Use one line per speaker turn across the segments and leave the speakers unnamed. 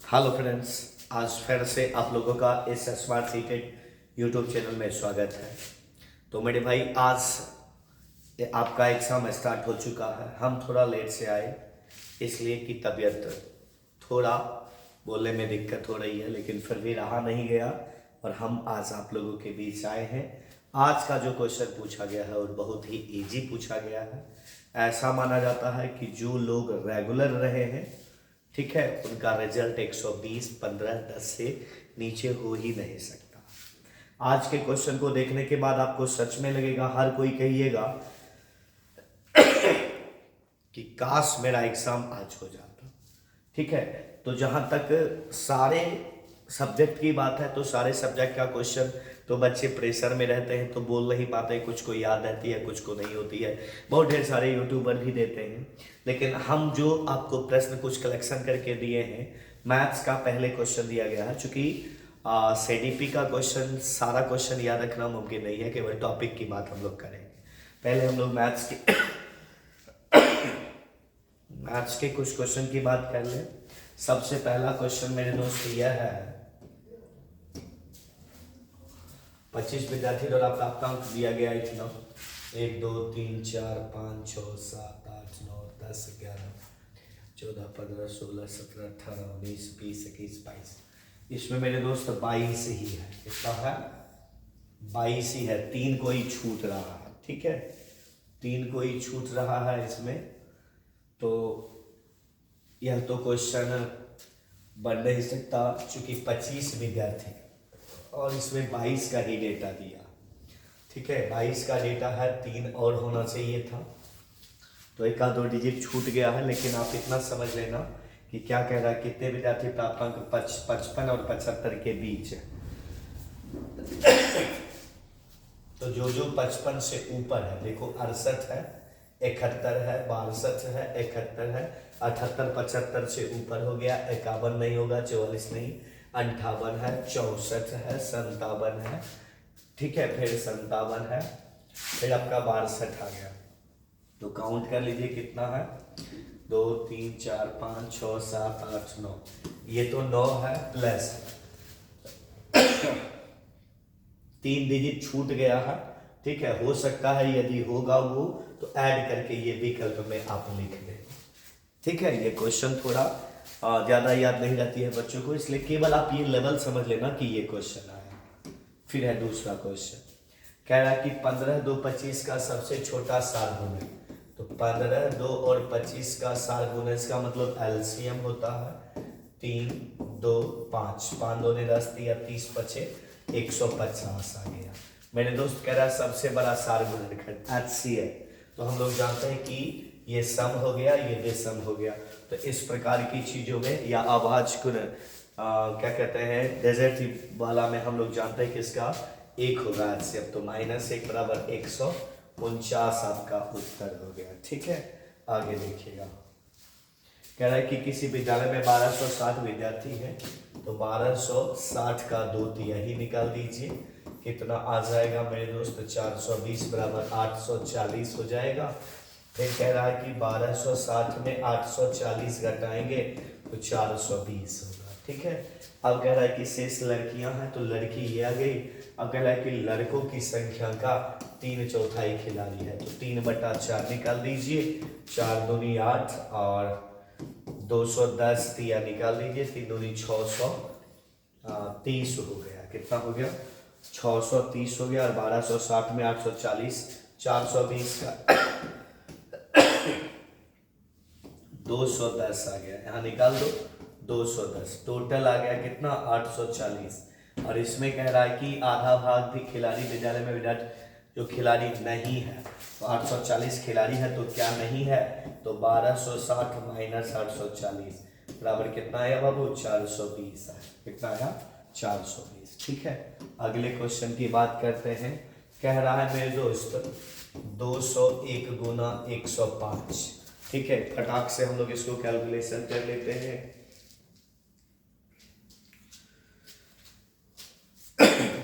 Hello friends, आज फिर से आप लोगों का इस स्मार्ट सीटेड यूट्यूब चैनल में स्वागत है। तो मेरे भाई, आज आपका एग्ज़ाम स्टार्ट हो चुका है। हम थोड़ा लेट से आए इसलिए कि तबीयत थोड़ा बोलने में दिक्कत हो रही है, लेकिन फिर भी रहा नहीं गया और हम आज आप लोगों के बीच आए हैं। आज का जो क्वेश्चन पूछा गया है और बहुत ही इजी पूछा गया है। ऐसा माना जाता है कि जो लोग रेगुलर रहे हैं, ठीक है, उनका रिजल्ट 120, 15, 10 से नीचे हो ही नहीं सकता। आज के क्वेश्चन को देखने के बाद आपको सच में लगेगा, हर कोई कहिएगा कि काश मेरा एग्जाम आज हो जाता। ठीक है, तो जहां तक सारे सब्जेक्ट की बात है, तो सारे सब्जेक्ट का क्वेश्चन तो बच्चे प्रेशर में रहते हैं तो बोल नहीं पाते, कुछ को याद रहती है, कुछ को नहीं होती है। बहुत ढेर सारे यूट्यूबर भी देते हैं, लेकिन हम जो आपको प्रश्न कुछ कलेक्शन करके दिए हैं, मैथ्स का पहले क्वेश्चन दिया गया है। चूंकि सीडीपी का क्वेश्चन, सारा क्वेश्चन याद रखना मुमकिन नहीं है, केवल टॉपिक की बात हम लोग करेंगे। पहले हम लोग मैथ्स के कुछ क्वेश्चन की बात कर लें। सबसे पहला क्वेश्चन मेरे दोस्त यह है, 25 विद्यार्थी द्वारा प्राप्तांक दिया गया है इतना 1 2 3 4 5 6 7 8 9 10 11 14 15 16 17 18 19 20 21 22। इसमें मेरे दोस्त 22 ही है। कितना है? 22 ही है। 3 कोई छूट रहा है। ठीक है, 3 कोई छूट रहा है इसमें, तो यह तो क्वेश्चन बन नहीं सकता, चूंकि 25 विद्यार्थी और इसमें 22 का ही डेटा दिया। ठीक है, 22 का डेटा है, 3 और होना चाहिए था, तो एक आध 2 डिजिट छूट गया है। लेकिन आप इतना समझ लेना कि क्या कह रहा है, कितने विद्यार्थी प्राप्तांक 55 और 75 के बीच है। तो जो जो 55 से ऊपर है, देखो 68 है, 71 है, 62 है, 71 है, 78, 75 से ऊपर हो गया, 51 नहीं होगा, 44 नहीं, 58 है, 64 है, 57 है, ठीक है, फिर 57 है, फिर आपका 62 आ गया। तो काउंट कर लीजिए कितना है, 2 3 4 5 6 7 8 9। ये तो 9 है, प्लस 3 डिजिट छूट गया है। ठीक है, हो सकता है यदि होगा वो तो ऐड करके ये विकल्प में आप लिख दें। ठीक है, ये क्वेश्चन थोड़ा ज़्यादा याद नहीं रहती है बच्चों को, इसलिए केवल आप ये लेवल समझ लेना कि ये क्वेश्चन आया। फिर है दूसरा क्वेश्चन, कह रहा है कि 15 2 25 का सबसे छोटा सारगुणक। तो 15 2 और 25 का सारगुणक, इसका मतलब एलसीएम होता है 3 2 5, 5 2 ने 10 दिया, 30 पचे 150 आ गया। मेरे दोस्त कह रहा है सबसे बड़ा सारगुणक HCl। तो हम लोग जानते हैं कि ये सम हो गया, ये बेसम हो गया। तो इस प्रकार की चीजों में, या आवाज को क्या कहते हैं, डेजर्ट वाला में हम लोग जानते हैं कि इसका 1 होगा HCl। तो -1 बराबर 149 आपका उत्तर हो गया। ठीक है, आगे देखिएगा, कह रहा है कि किसी विद्यालय में 1260 विद्यार्थी हैं, तो 1260 का 2 तिहाई निकाल दीजिए। कितना आ जाएगा मेरे दोस्त, 420 बराबर 840 हो जाएगा। फिर कह रहा है कि 1260 में 840 घटाएंगे तो 420 होगा। ठीक है, अब कह रहा है कि शेष लड़कियां हैं, तो लड़की ये आ गई। अब कह रहा है कि लड़कों की संख्या का 3/4 खिलाड़ी है, तो 3/4 निकाल दीजिए। 4 दूनी 8 और 210 दिया निकाल दीजिए, 3 दूनी 630 हो गया। कितना हो गया? 630 हो गया। और 1260 में 840, 420 का 210 आ गया, यहाँ निकाल दो, 210 टोटल आ गया। कितना? 840। और इसमें कह रहा है कि आधा भाग भी खिलाड़ी विद्यालय में विद्यार्थी जो खिलाड़ी नहीं है, तो 840 खिलाड़ी है, तो क्या नहीं है, तो 1260 माइनस 840 बराबर कितना आया बाबू? 420 है। कितना आया? 420। ठीक है, अगले क्वेश्चन की बात करते हैं। कह रहा है मेरे दोस्त 201 गुना 105। ठीक है, फटाक से हम लोग इसको कैलकुलेशन कर लेते हैं।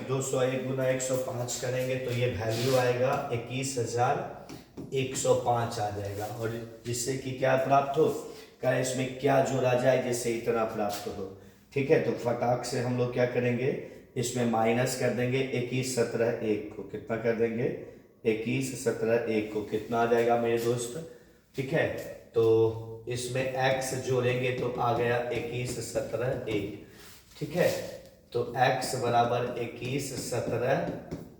201 गुना 105 करेंगे तो ये वैल्यू आएगा 21,105 आ जाएगा। और जिससे कि क्या प्राप्त हो, क्या इसमें क्या जोड़ा जाए जिससे इतना प्राप्त हो, ठीक है, तो फटाक से हम लोग क्या करेंगे, इसमें माइनस कर देंगे 21 17 1 को, कितना कर देंगे 21 17 1 को, कितना आ जाएगा मेरे दोस्त। ठीक है, तो इसमें x जोड़ेंगे तो आ गया 21 17 1। ठीक है, तो x बराबर 21 17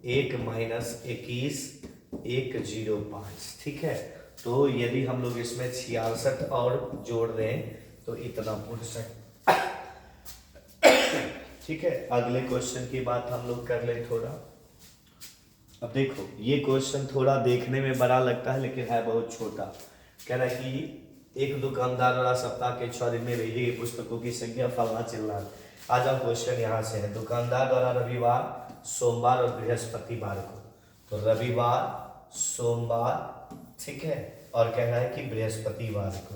1 माइनस 21 105। ठीक है, तो यदि हम लोग इसमें 66 और जोड़ दें तो इतना पूछ सकते। ठीक है, अगले क्वेश्चन की बात हम लोग कर ले थोड़ा। अब देखो ये क्वेश्चन थोड़ा देखने में बड़ा लगता है लेकिन है बहुत छोटा। कह रहा है कि एक दुकानदार द्वारा सप्ताह के 6 दिन में भेजी गई पुस्तकों की संख्या फलना चिल्ला। आ जाओ, क्वेश्चन यहाँ से है, दुकानदार द्वारा रविवार सोमवार और बृहस्पतिवार को, तो रविवार सोमवार, ठीक है, और कह रहा है कि बृहस्पतिवार को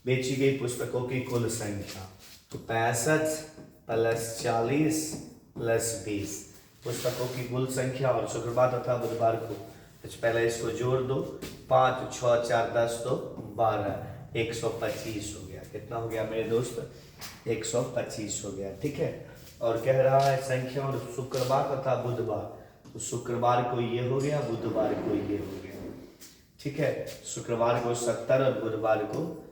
बेची गई पुस्तकों की कुल संख्या, तो 65 + 40 + 20 पुस्तकों की कुल संख्या, और शुक्रवार तथा बुधवार को, पहले इसको जोड़ दो, 5 6 4 10 तो 12 125 हो गया। कितना हो गया मेरे दोस्त, 125 हो गया। ठीक है, और कह रहा है संख्या, और शुक्रवार तथा बुधवार, तो शुक्रवार को ये हो गया, बुधवार को ये हो गया। ठीक है, शुक्रवार को 70 और बुधवार को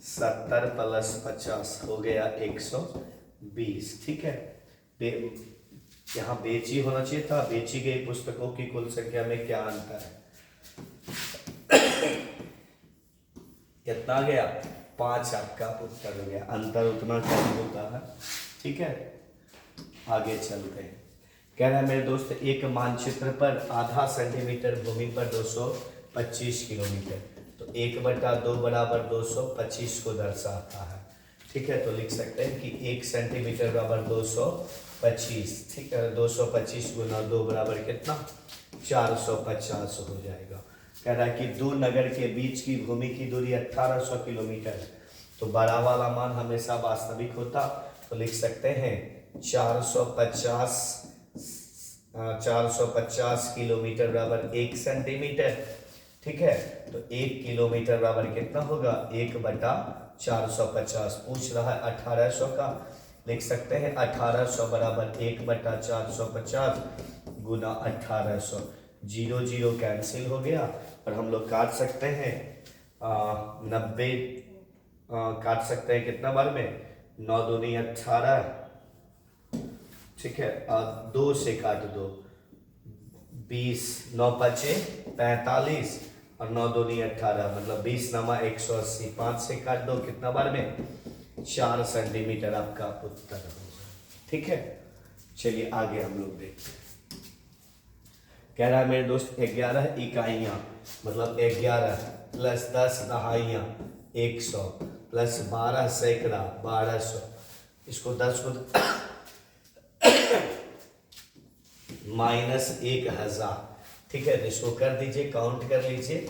70 + 50 हो गया 120। ठीक है, यहाँ बेची होना चाहिए था, बेची गई पुस्तकों की कुल संख्या में क्या अंतर है, कितना गया 5 आपका उत्तर हो गया, अंतर उतना कम होता है। ठीक है, आगे चलते हैं। कह रहा है मेरे दोस्त, एक मानचित्र पर आधा सेंटीमीटर भूमि पर 225 किलोमीटर, तो 1/2 बराबर 225 को दर्शाता है। ठीक है, तो लिख सकते हैं कि 1 सेंटीमीटर बराबर 225। ठीक है, 225 गुना 2 बराबर कितना, 450 हो जाएगा। कह रहा है कि दो नगर के बीच की भूमि की दूरी 1800 किलोमीटर है, तो बड़ा वाला मान हमेशा वास्तविक होता, तो लिख सकते हैं 450 किलोमीटर बराबर 1 सेंटीमीटर। ठीक है, तो 1 किलोमीटर बराबर कितना होगा, 1/450। पूछ रहा है 1800 का, लिख सकते हैं 1800 बराबर 1/450 गुना 1800, 0 0 कैंसिल हो गया, और हम लोग काट सकते हैं 90, काट सकते हैं कितना बार में, 9 दूनी 18। ठीक है, 2 से काट दो, 20, 9 5 45, और 9 दूनी 18, मतलब 20 नमा 180, 5 से काट दो, कितना बार में, 4 सेंटीमीटर आपका उत्तर होगा। ठीक है, चलिए आगे हम लोग देखते हैं। कह रहा है मेरे दोस्त 11 इकाइयाँ, मतलब 11 + 10 दहाइयाँ 100 + 12 सैकड़ा 1200, इसको 10 को -1000। ठीक है, तो इसको कर दीजिए, काउंट कर लीजिए,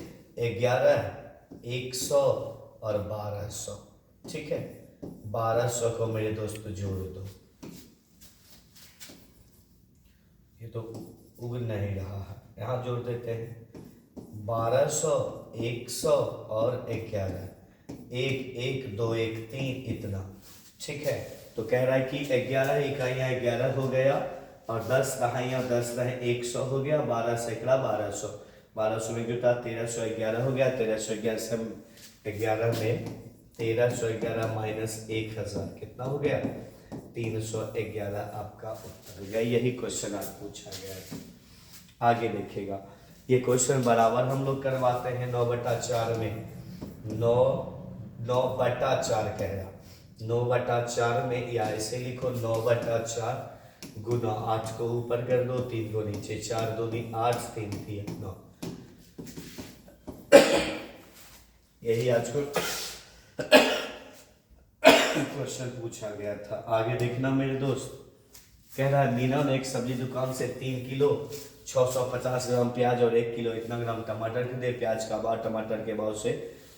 11 100 और 1200। ठीक है, 1200 को मेरे दोस्त जोड़ दो, ये तो उग नहीं रहा है, यहाँ जोड़ देते हैं 1200 100 और 11, 1 1 2 1 3 इतना। ठीक है, तो कह रहा है कि 11 इकाइयाँ 11 हो गया, और 10 दहाइयाँ 10 रहे 100 हो गया, 12 सैकड़ा 1200, 1200 में जुटा 1311 हो गया, 1311 से 11 में 1311 - 1000 कितना हो गया, 311 आपका उत्तर हो गया। यही क्वेश्चन आज पूछा गया है। आगे देखिएगा, ये क्वेश्चन बराबर हम लोग करवाते हैं 9/4 में, 9/4 कह रहा, 9/4 में, या ऐसे लिखो 9/4 गुना 8 को ऊपर कर दो, 3 को नीचे, 4 दूनी 8 3 3 9। यही आज को क्वेश्चन पूछा गया था। आगे देखना मेरे दोस्त, कह रहा है मीना ने एक सब्जी दुकान से 3 किलो 650 ग्राम प्याज और 1 किलो इतना ग्राम टमाटर खरीदे, प्याज का भाव टमाटर के भाव से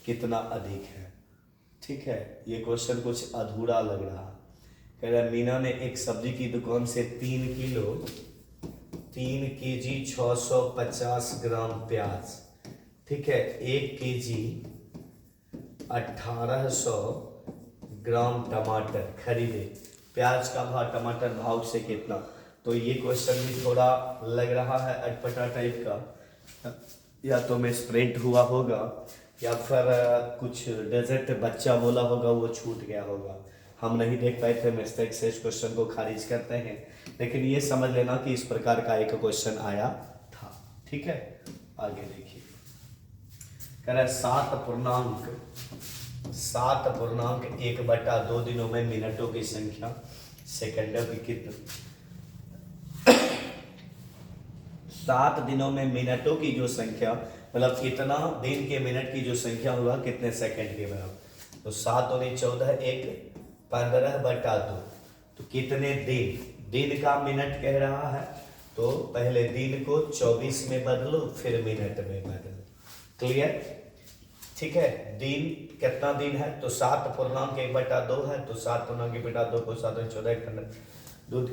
कितना अधिक है। ठीक है, ये क्वेश्चन कुछ अधूरा लग रहा। कह रहा है मीना ने एक सब्जी की दुकान से 3 केजी 650 ग्राम प्याज, ठीक है, 1 केजी 1800 ग्राम टमाटर खरीदे, प्याज का भाव, टमाटर भाव से कितना। तो ये क्वेश्चन भी थोड़ा लग रहा है अटपटा टाइप का, या तो मिस प्रिंट हुआ होगा या फिर कुछ डेजर्ट बच्चा बोला होगा वो छूट गया होगा, हम नहीं देख पाए थे, मिस्टेक से इस क्वेश्चन को खारिज करते हैं। लेकिन ये समझ लेना कि इस प्रकार का एक क्वेश्चन आया था। ठीक है, आगे देखिए, कह रहा है 7.1/2 दिनों में मिनटों की संख्या सेकंडों की कितनी। 7 दिनों में मिनटों की जो संख्या, मतलब कितना दिन के मिनट की जो संख्या होगा कितने सेकंड के बराबर। तो 7 और 14, 1 15/2, तो कितने दिन का मिनट कह रहा है। तो पहले दिन को 24 में बदलो, फिर मिनट में बदलो। क्लियर, ठीक है। दिन कितना दिन है, तो 7.1/2 है, तो 7.1/2 को 7 और 14 15 2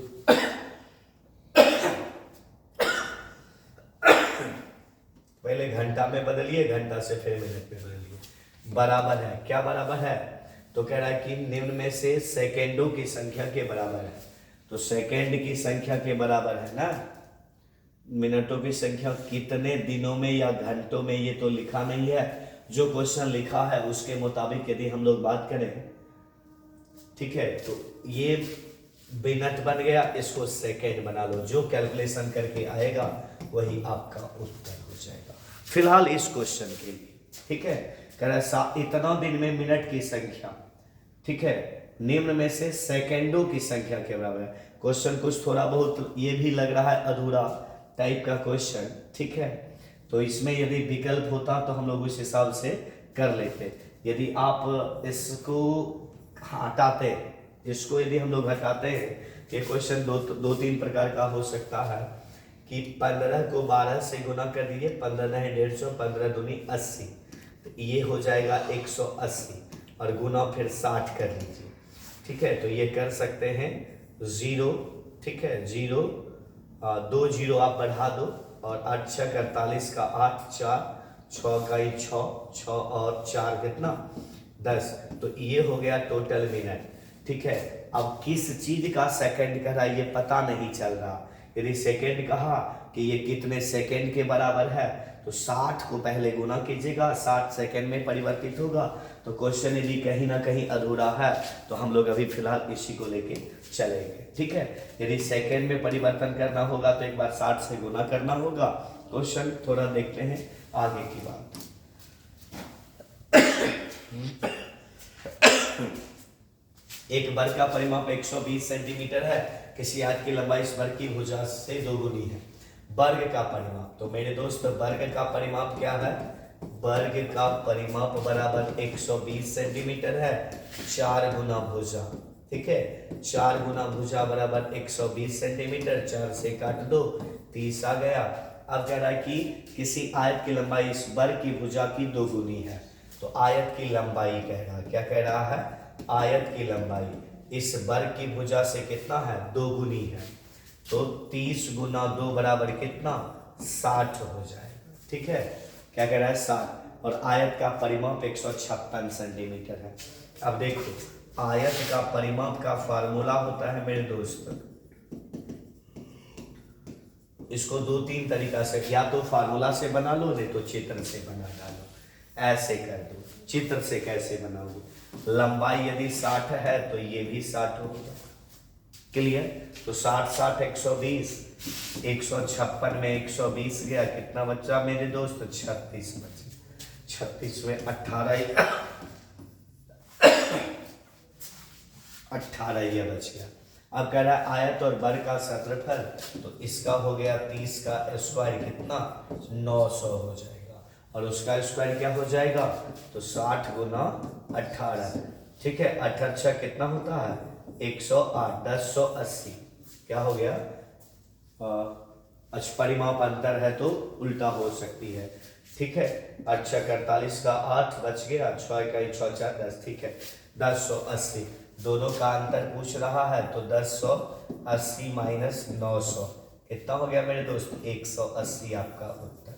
पहले घंटा में बदलिए, घंटा से फिर मिनट में बदलिए। बराबर है, क्या बराबर है, तो कह रहा है कि निम्न में से सेकेंडों की संख्या के बराबर है। तो सेकेंड की संख्या के बराबर है ना, मिनटों की संख्या कितने दिनों में या घंटों में ये तो लिखा नहीं है। जो क्वेश्चन लिखा है उसके मुताबिक यदि हम लोग बात करें, ठीक है, तो ये मिनट बन गया, इसको सेकेंड बना लो, जो कैलकुलेशन करके आएगा वही आपका उत्तर हो जाएगा फिलहाल इस क्वेश्चन के लिए। ठीक है, कह रहा है इतना दिन में मिनट की संख्या, ठीक है, निम्न में से सेकेंडों की संख्या के बराबर है। क्वेश्चन कुछ थोड़ा बहुत ये भी लग रहा है अधूरा टाइप का क्वेश्चन, ठीक है। तो इसमें यदि विकल्प होता तो हम लोग उस हिसाब से कर लेते। यदि आप इसको हटाते, इसको यदि हम लोग हटाते हैं, ये क्वेश्चन दो तीन प्रकार का हो सकता है कि 15 को 12 से गुना कर दीजिए, 15 9 150, 15 दूनी 80, तो ये हो जाएगा 180, और गुना फिर 60 कर लीजिए। ठीक है, तो ये कर सकते हैं 0, ठीक है, 0 2 0 आप बढ़ा दो, और 8 6 48 का 8 4 6 का 6 6 और 4 कितना 10, तो ये हो गया टोटल मिनट। ठीक है, अब किस चीज का सेकंड कह रहा है ये पता नहीं चल रहा। यदि सेकंड कहा कि ये कितने सेकंड के बराबर है, तो 60 को पहले गुना कीजिएगा, 60 सेकंड में परिवर्तित होगा। तो क्वेश्चन यदि कहीं ना कहीं अधूरा है तो हम लोग अभी फिलहाल इसी को लेके चलेंगे। ठीक है, यदि सेकंड में परिवर्तन करना होगा तो एक बार 60 से गुना करना होगा। क्वेश्चन थोड़ा देखते हैं आगे की बात। एक वर्ग का परिमाप 120 सेंटीमीटर है, किसी आयत की लंबाई इस वर्ग की भुजा से दोगुनी है। वर्ग का परिमाप, तो मेरे दोस्त वर्ग का परिमाप क्या है, वर्ग का परिमाप बराबर 120 सेंटीमीटर है, 4 गुना भुजा। ठीक है, 4 गुना भुजा बराबर 120 सेंटीमीटर, 4 से काट दो 30 आ गया। अब कह रहा है कि किसी आयत की लंबाई इस वर्ग की भुजा की दोगुनी है। तो आयत की लंबाई कह रहा है, क्या कह रहा है, आयत की लंबाई इस वर्ग की भुजा से कितना है, दोगुनी है। तो 30 गुना 2 बराबर कितना 60 हो जाएगा। ठीक है, क्या कह रहा है 60, और आयत का परिमाप 156 सेंटीमीटर है। अब देखो, आयत का परिमाप का फार्मूला होता है मेरे दोस्त, इसको 2-3 तरीका से, या तो फार्मूला से बना लो, नहीं तो चित्र से बना डालो। ऐसे कर दो, चित्र से कैसे बनाओगे, लंबाई यदि 60 है तो ये भी 60 होगा। क्लियर, तो 60 60 120, 156 में 120 गया, कितना बचा मेरे दोस्त, 36 बचे। 36 में 18 ये बच गया। अब कह रहा है आयत और वर्ग का क्षेत्रफल, तो इसका हो गया 30 का स्क्वायर कितना 900 हो जाएगा, और उसका स्क्वायर क्या हो जाएगा, तो 60 गुना 18। ठीक है, 18 कितना होता है 108, 1080 क्या हो गया, परिमाप अंतर है तो उल्टा हो सकती है। ठीक है, 8 48 का 8 बच गया, 6 का 6 4 10। ठीक है, 1080 दोनों का अंतर पूछ रहा है, तो 1080 माइनस 900 कितना हो गया मेरे दोस्त, 180 आपका उत्तर।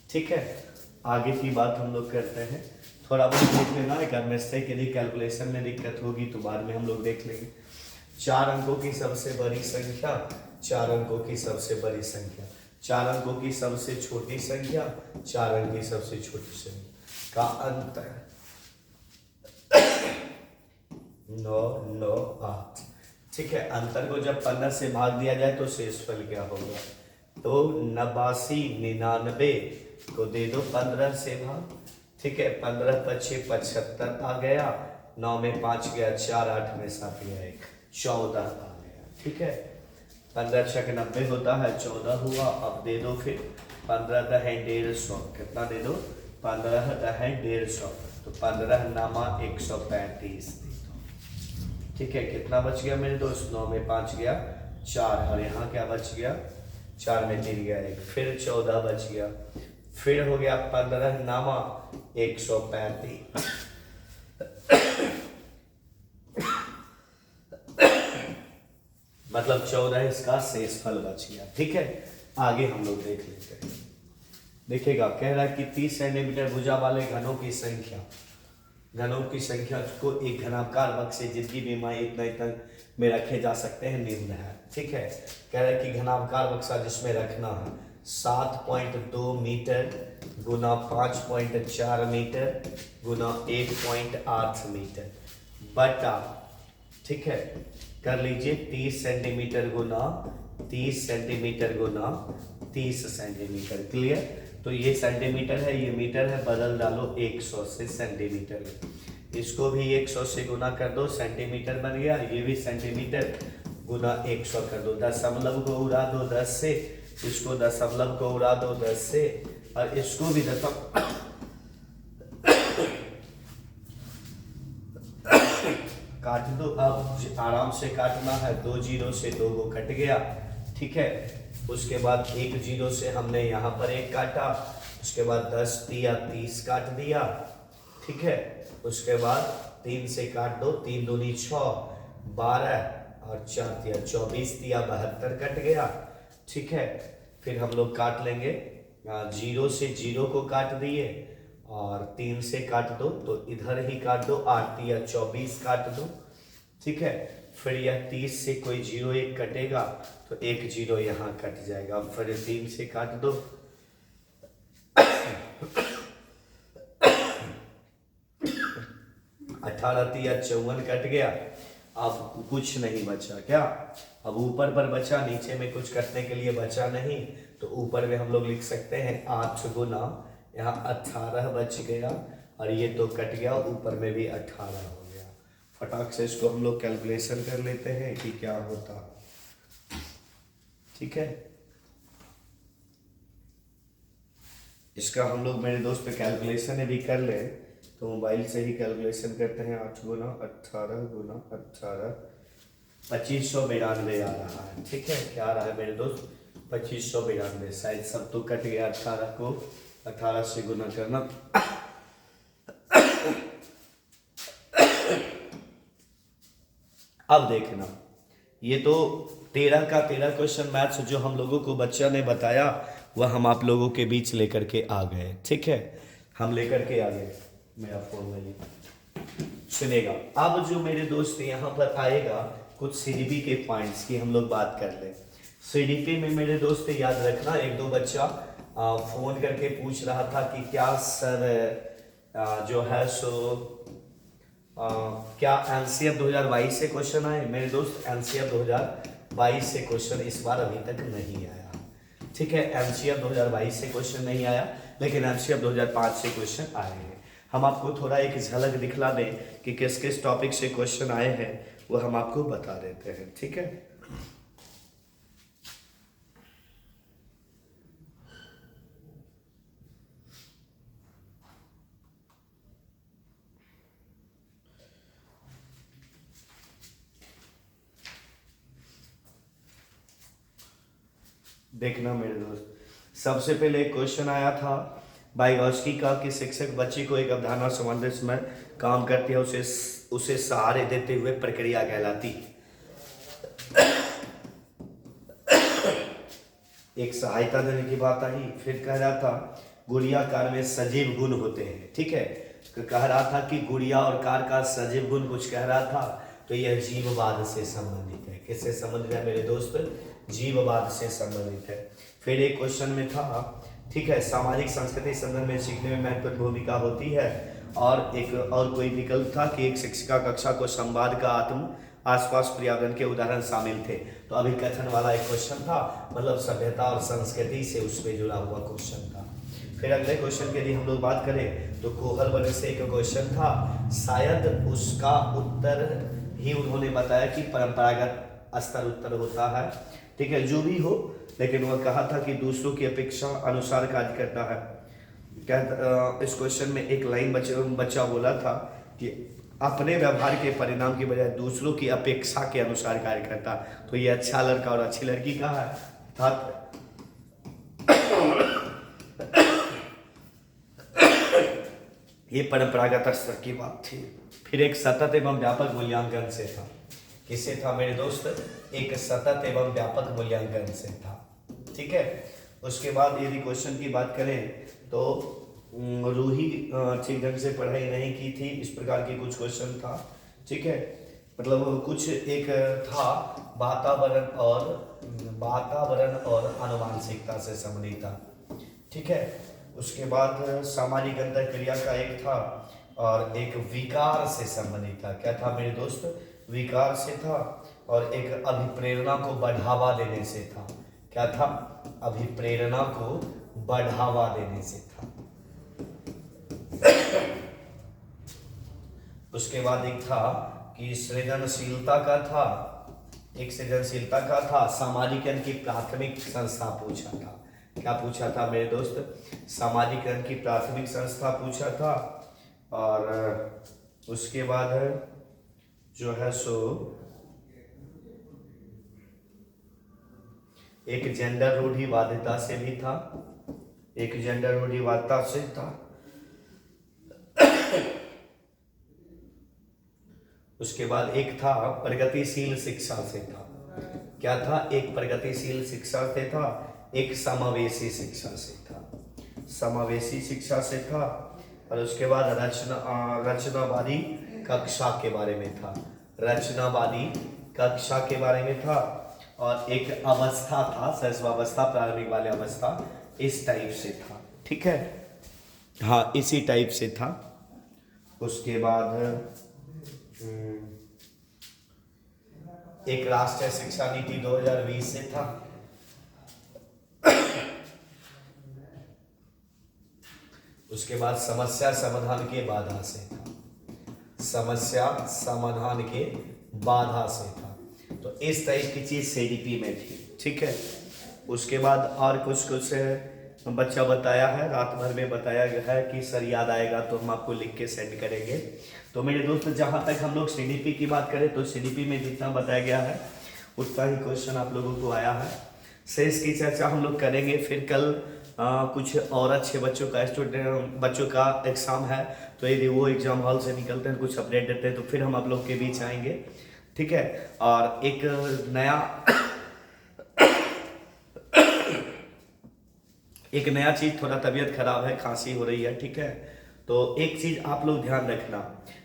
ठीक है, आगे की बात हम लोग करते हैं। थोड़ा बहुत देख लेना, एक मिस्टेक यदि कैलकुलेशन में दिक्कत होगी तो बाद में हम लोग देख लेंगे। 4 अंकों की सबसे बड़ी संख्या, 4 अंकों की सबसे बड़ी संख्या, 4 अंकों की सबसे छोटी संख्या, 4 अंक की सबसे छोटी संख्या का अंतर 9 9 8। ठीक है, अंतर को जब 15 से भाग दिया जाए तो शेषफल क्या होगा? तो 89 99 को दे दो 15 से भाग। ठीक है, 15 पच्चीस 75 आ गया, 9 में 5 गया 4, 8 में 7 गया 1, 14 आ गया। ठीक है, 15 छक 90 होता है, 14 हुआ। अब दे दो फिर 15 दहें 150, कितना दे दो? 15 दहें 150, तो 15 नामा 135। ठीक है, कितना बच गया मेरे दोस्त? 9 में 5 गया 4, और यहाँ क्या बच गया? 4 में 3 गया 1, फिर 14 बच गया, फिर हो गया 15 नामा 135। मतलब 14 इसका शेषफल बच गया। ठीक है, आगे हम लोग देख लेते हैं। देखिएगा, कह रहा है कि 30 सेंटीमीटर भुजा वाले घनों की संख्या, घनों की संख्या को एक घनाकार बक्से जितनी भी माई इतना में रखे जा सकते हैं निम्न है। ठीक है, कह रहा है कि घनाकार बक्सा जिसमें रखना है 7.2 मीटर गुना 5.4 मीटर गुना 1.8 मीटर बटा, ठीक है, कर लीजिए 30 सेंटीमीटर गुना 30 सेंटीमीटर गुना 30 सेंटीमीटर। क्लियर? तो ये सेंटीमीटर है, ये मीटर है, बदल डालो 100 से सेंटीमीटर। इसको भी 100 से गुना कर दो, सेंटीमीटर बन गया। ये भी सेंटीमीटर गुना 100 कर दो। दशमलव को उड़ा दो 10 से, इसको दशमलव को उड़ा दो 10 से, और इसको भी काट दो। अब आराम से काटना है, 2 जीरो से 2 को कट गया। ठीक है, उसके बाद 1 जीरो से हमने यहाँ पर 1 काटा, उसके बाद 10 दिया 30 काट दिया। ठीक है, उसके बाद 3 से काट दो, 3 दूनी 6, 12 और 4 दिया 24 दिया 72 कट गया। ठीक है, फिर हम लोग काट लेंगे, 0 से 0 को काट दिए और 3 से काट दो तो इधर ही काट दो, 8 दिया 24 काट दो। ठीक है, फिर यह 30 से कोई 0 1 कटेगा तो 1 0 यहाँ कट जाएगा। फिर 3 से काट दो, 18 दिया 54 कट गया। अब कुछ नहीं बचा क्या? अब ऊपर पर बचा, नीचे में कुछ कटने के लिए बचा नहीं, तो ऊपर में हम लोग लिख सकते हैं 8 गुना, यहाँ 18 बच गया और ये तो कट गया, ऊपर में भी 18 हो गया। फटाक से इसको हम लोग कैलकुलेशन कर लेते हैं कि क्या होता। ठीक है, इसका हम लोग मेरे दोस्त कैलकुलेशन भी कर ले तो मोबाइल से ही कैलकुलेशन करते हैं। 8 गुना 18 गुना 18 2592 आ रहा है। ठीक है, क्या आ रहा है मेरे दोस्त? 2592। शायद सब तो कट गया, 18 को 18 से गुना करना। अब देखना, ये तो 13 का 13 क्वेश्चन मैथ्स जो हम लोगों को बच्चा ने बताया वह हम आप लोगों के बीच लेकर के आ गए। ठीक है, हम लेकर के आ गए। मेरा फोन में सुनेगा। अब जो मेरे दोस्त यहाँ पर आएगा, कुछ सीडीपी के पॉइंट्स की हम लोग बात कर ले। सीडीपी में मेरे दोस्त याद रखना, 1-2 बच्चा फोन करके पूछ रहा था कि क्या सर जो है सो क्या एनसीएफ 2022 से क्वेश्चन आए? मेरे दोस्त एनसीएफ 2022 से क्वेश्चन इस बार अभी तक नहीं आया। ठीक है, एनसीएफ 2022 से क्वेश्चन नहीं आया, लेकिन एनसीएफ 2005 से क्वेश्चन आए हैं। हम आपको थोड़ा एक झलक दिखला दें कि किस किस टॉपिक से क्वेश्चन आए हैं, वो हम आपको बता देते हैं। ठीक है, देखना मेरे दोस्त, सबसे पहले एक क्वेश्चन आया था वाइगॉस्की का कि शिक्षक बच्चे को एक अवधारणा संबंधित में काम करती है, उसे सहारे देते हुए प्रक्रिया कहलाती है। एक सहायता देने की बात आई। फिर कह रहा था गुड़िया कार में सजीव गुण होते हैं। ठीक है, कह रहा था कि गुड़िया और कार का सजीव गुण कुछ कह रहा था। तो यह जीववाद से संबंधित है। किससे संबंधित है मेरे दोस्त? जीववाद से संबंधित है। फिर एक क्वेश्चन में था, ठीक है, सामाजिक सांस्कृतिक संदर्भ में सीखने में महत्वपूर्ण भूमिका होती है। और एक और कोई विकल्प था कि एक शिक्षिका कक्षा को संवाद का आत्म आसपास पर्यावरण के उदाहरण शामिल थे। तो अभिकथन वाला एक क्वेश्चन था, मतलब सभ्यता और संस्कृति से उसमें जुड़ा हुआ क्वेश्चन था। फिर अगले क्वेश्चन की यदि हम लोग बात करें तो कोहल बने से एक क्वेश्चन था, शायद उसका उत्तर ही उन्होंने बताया कि परंपरागत स्तर उत्तर होता है, ठीक है, जो भी हो, लेकिन वह कहा था कि दूसरों की अपेक्षा अनुसार कार्य करता है। क्या इस क्वेश्चन में एक लाइन बच्चा बोला था कि अपने व्यवहार के परिणाम की बजाय दूसरों की अपेक्षा के अनुसार कार्य करता। तो ये अच्छा लड़का और अच्छी लड़की का है था। ये परंपरागत स्तर की बात थी। फिर एक सतत एवं व्यापक मूल्यांकन से था। किससे था मेरे दोस्त? एक सतत एवं व्यापक मूल्यांकन से था, ठीक है। उसके बाद यदि क्वेश्चन की बात करें तो रूही ठीक ढंग से पढ़ाई नहीं की थी, इस प्रकार के कुछ क्वेश्चन था, ठीक है। मतलब कुछ एक था वातावरण और आनुवांशिकता से संबंधित था, ठीक है। उसके बाद सामाजिक अंतर क्रिया का एक था और एक विकार से संबंधित था। क्या था मेरे दोस्त? विकार से था। और एक अभिप्रेरणा को बढ़ावा देने से था। क्या था? अभिप्रेरणा को बढ़ावा देने से था। उसके बाद एक था कि सृजनशीलता का था, एक सृजनशीलता का था, सामाजिकरण की प्राथमिक संस्था पूछा था। क्या पूछा था मेरे दोस्त? सामाजिकरण की प्राथमिक संस्था पूछा था। और उसके बाद जो है सो एक जेंडर रूढ़िवादिता से भी था, एक जेंडर रूढ़िवादिता से था। उसके बाद एक था प्रगतिशील शिक्षा से था। क्या था? एक प्रगतिशील शिक्षा से था, एक समावेशी शिक्षा से था, समावेशी शिक्षा से था। और उसके बाद रचनावादी कक्षा के बारे में था, रचनावादी कक्षा के बारे में था। और एक अवस्था था, शैशवावस्था, प्रारंभिक वाले अवस्था, इस टाइप से था, ठीक है, हाँ इसी टाइप से था। उसके बाद एक राष्ट्रीय शिक्षा नीति 2020 से था। उसके बाद समस्या समाधान के बाधा से था, समस्या समाधान के बाधा से था। तो इस टाइप की चीज सीडीपी में थी, ठीक है। उसके बाद और कुछ बच्चा बताया है, रात भर में बताया गया है कि सर याद आएगा तो हम आपको लिख के सेंड करेंगे। तो मेरे दोस्त जहाँ तक हम लोग सीडीपी की बात करें तो सीडीपी में जितना बताया गया है उतना ही क्वेश्चन आप लोगों को आया है। शेष की चर्चा हम लोग करेंगे फिर कल। कुछ और अच्छे बच्चों का एग्ज़ाम है, तो यदि वो एग्ज़ाम हॉल से निकलते हैं, कुछ अपडेट देते हैं तो फिर हम आप लोग के बीच आएंगे, ठीक है। और एक नया चीज़, थोड़ा तबीयत खराब है, खांसी हो रही है, ठीक है। तो एक चीज़ आप लोग ध्यान रखना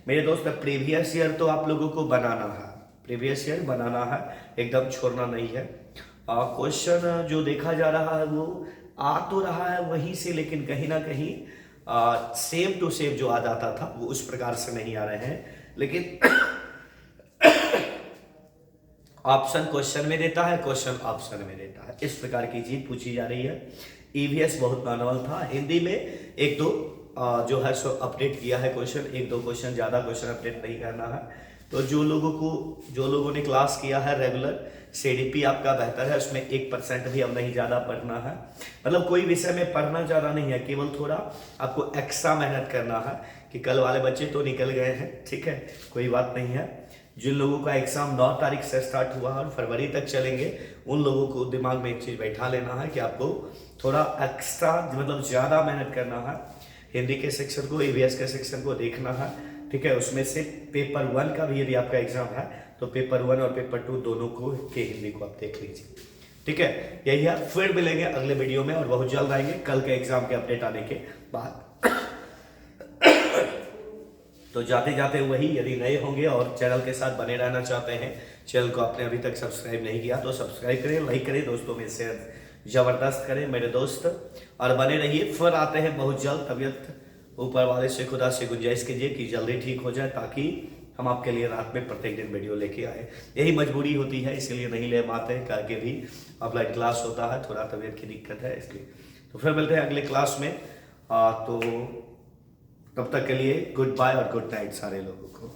मेरे दोस्त, प्रीवियस ईयर तो आप लोगों को बनाना है, प्रीवियस ईयर बनाना है, एकदम छोड़ना नहीं है। क्वेश्चन जो देखा जा रहा है वो आ तो रहा है वहीं से, लेकिन कहीं ना कहीं सेम टू सेम जो आ जाता था वो उस प्रकार से नहीं आ रहे हैं, लेकिन ऑप्शन क्वेश्चन में देता है, क्वेश्चन ऑप्शन में देता है, इस प्रकार की चीज पूछी जा रही है। ईवीएस बहुत मैनुअल था, हिंदी में एक दो जो है सो अपडेट किया है क्वेश्चन, एक दो क्वेश्चन, ज़्यादा क्वेश्चन अपडेट नहीं करना है। तो जो लोगों ने क्लास किया है रेगुलर, सीडीपी आपका बेहतर है, उसमें 1% भी अब नहीं ज़्यादा पढ़ना है। मतलब कोई विषय में पढ़ना ज़्यादा नहीं है, केवल थोड़ा आपको एक्स्ट्रा मेहनत करना है कि कल वाले बच्चे तो निकल गए हैं, ठीक है, कोई बात नहीं है। जिन लोगों का एग्ज़ाम 9 तारीख से स्टार्ट हुआ और फरवरी तक चलेंगे, उन लोगों को दिमाग में एक चीज़ बैठा लेना है कि आपको थोड़ा एक्स्ट्रा मतलब ज़्यादा मेहनत करना है। हिंदी के सेक्शन को, ईवीएस के सेक्शन को देखना है, ठीक है। उसमें से पेपर 1 का भी यदि आपका एग्जाम है तो पेपर 1 और पेपर 2 दोनों को के हिंदी को आप देख लीजिए, ठीक है। यही है, फिर मिलेंगे अगले वीडियो में और बहुत जल्द आएंगे कल के एग्जाम के अपडेट आने के बाद। तो जाते जाते वही, यदि नए होंगे और चैनल के साथ बने रहना चाहते हैं, चैनल को आपने अभी तक सब्सक्राइब नहीं किया तो सब्सक्राइब करें, लाइक करें, दोस्तों में शेयर जबरदस्त करें मेरे दोस्त, और बने रहिए। फिर आते हैं बहुत जल्द। तबीयत ऊपर वाले से, खुदा से गुंजाइश कीजिए कि जल्दी ठीक हो जाए, ताकि हम आपके लिए रात में प्रत्येक दिन वीडियो लेके आए। यही मजबूरी होती है, इसीलिए नहीं ले पाते हैं, करके भी ऑफलाइन क्लास होता है, थोड़ा तबीयत की दिक्कत है इसलिए। तो फिर मिलते हैं अगले क्लास में। तो तब तक के लिए गुड बाय और गुड नाइट सारे लोगों को।